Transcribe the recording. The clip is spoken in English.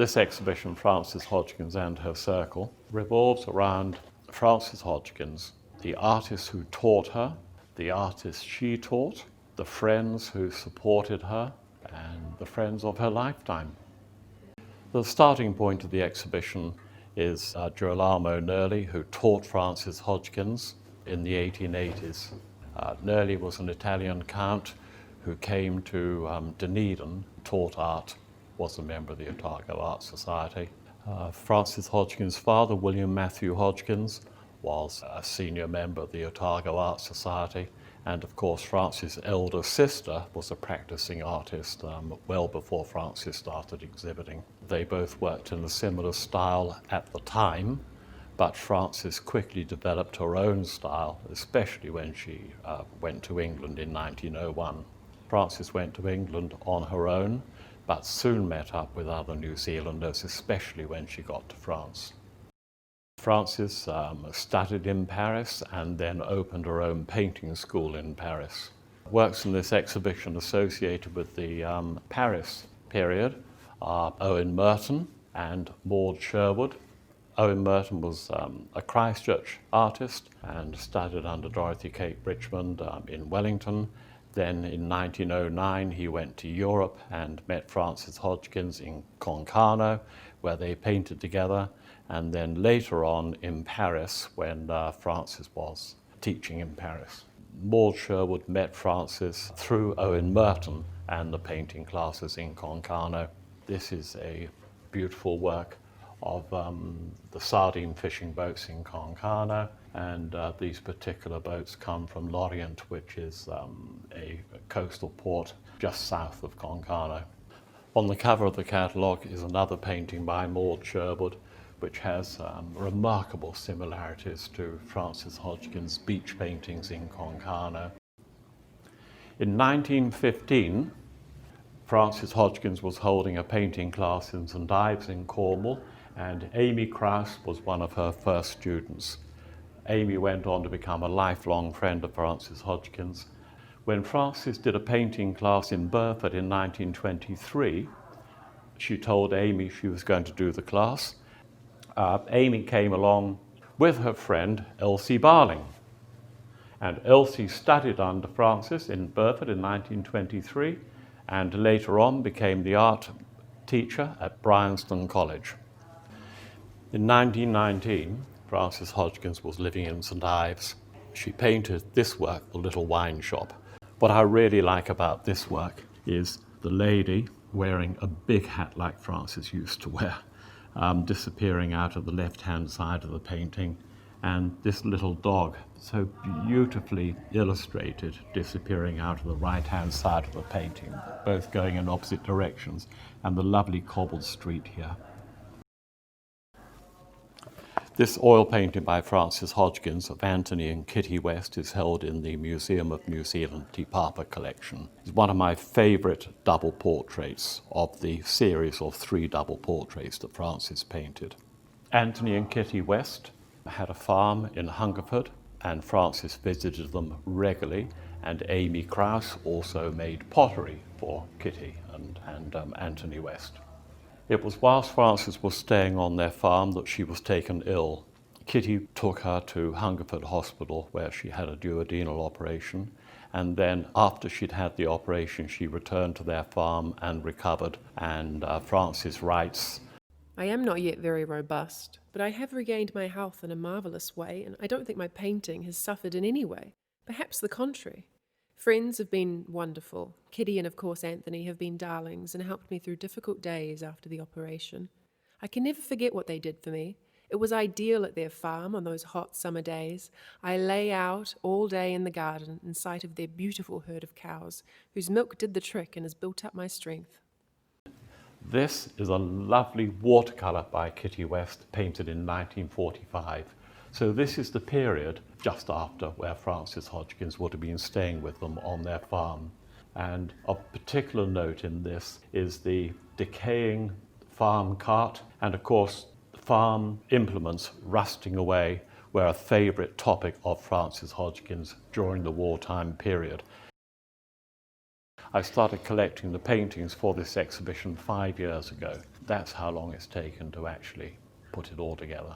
This exhibition, Frances Hodgkins and Her Circle, revolves around Frances Hodgkins, the artist who taught her, the artist she taught, the friends who supported her, and the friends of her lifetime. The starting point of the exhibition is Girolamo Nerli, who taught Frances Hodgkins in the 1880s. Nerli was an Italian count who came to Dunedin, taught art, was a member of the Otago Art Society. Frances Hodgkins' father, William Matthew Hodgkins, was a senior member of the Otago Art Society, and of course Frances' elder sister was a practicing artist well before Frances started exhibiting. They both worked in a similar style at the time, but Frances quickly developed her own style, especially when she went to England in 1901. Frances went to England on her own, but soon met up with other New Zealanders, especially when she got to France. Frances studied in Paris and then opened her own painting school in Paris. Works in this exhibition associated with the Paris period are Owen Merton and Maud Sherwood. Owen Merton was a Christchurch artist and studied under Dorothy Kate Richmond in Wellington. Then in 1909 he went to Europe and met Frances Hodgkins in Concarneau, where they painted together, and then later on in Paris when Frances was teaching in Paris. Maud Sherwood met Frances through Owen Merton and the painting classes in Concarneau. This is a beautiful work of the sardine fishing boats in Concarneau, and these particular boats come from Lorient, which is a coastal port just south of Concarneau. On the cover of the catalogue is another painting by Maud Sherwood, which has remarkable similarities to Frances Hodgkins' beach paintings in Concarneau. In 1915, Frances Hodgkins was holding a painting class in St Ives in Cornwall, and Amy Krause was one of her first students. Amy went on to become a lifelong friend of Frances Hodgkins. When Frances did a painting class in Burford in 1923, she told Amy she was going to do the class. Amy came along with her friend Elsie Barling, and Elsie studied under Frances in Burford in 1923 and later on became the art teacher at Bryanston College. In 1919, Frances Hodgkins was living in St Ives. She painted this work, The Little Wine Shop. What I really like about this work is the lady wearing a big hat like Frances used to wear, disappearing out of the left-hand side of the painting, and this little dog, so beautifully illustrated, disappearing out of the right-hand side of the painting, both going in opposite directions, and the lovely cobbled street here. This oil painting by Frances Hodgkins of Anthony and Kitty West is held in the Museum of New Zealand Te Papa collection. It's one of my favourite double portraits of the series of 3 double portraits that Frances painted. Anthony and Kitty West had a farm in Hungerford, and Frances visited them regularly, and Amy Krause also made pottery for Kitty and Anthony West. It was whilst Frances was staying on their farm that she was taken ill. Kitty took her to Hungerford Hospital where she had a duodenal operation, and then after she'd had the operation she returned to their farm and recovered, and Frances writes, I am not yet very robust, but I have regained my health in a marvellous way, and I don't think my painting has suffered in any way. Perhaps the contrary. Friends have been wonderful. Kitty and, of course, Anthony have been darlings and helped me through difficult days after the operation. I can never forget what they did for me. It was ideal at their farm on those hot summer days. I lay out all day in the garden in sight of their beautiful herd of cows, whose milk did the trick and has built up my strength. This is a lovely watercolour by Kitty West, painted in 1945. So this is the period just after where Frances Hodgkins would have been staying with them on their farm. And of particular note in this is the decaying farm cart, and of course farm implements rusting away were a favourite topic of Frances Hodgkins during the wartime period. I started collecting the paintings for this exhibition 5 years ago. That's how long it's taken to actually put it all together.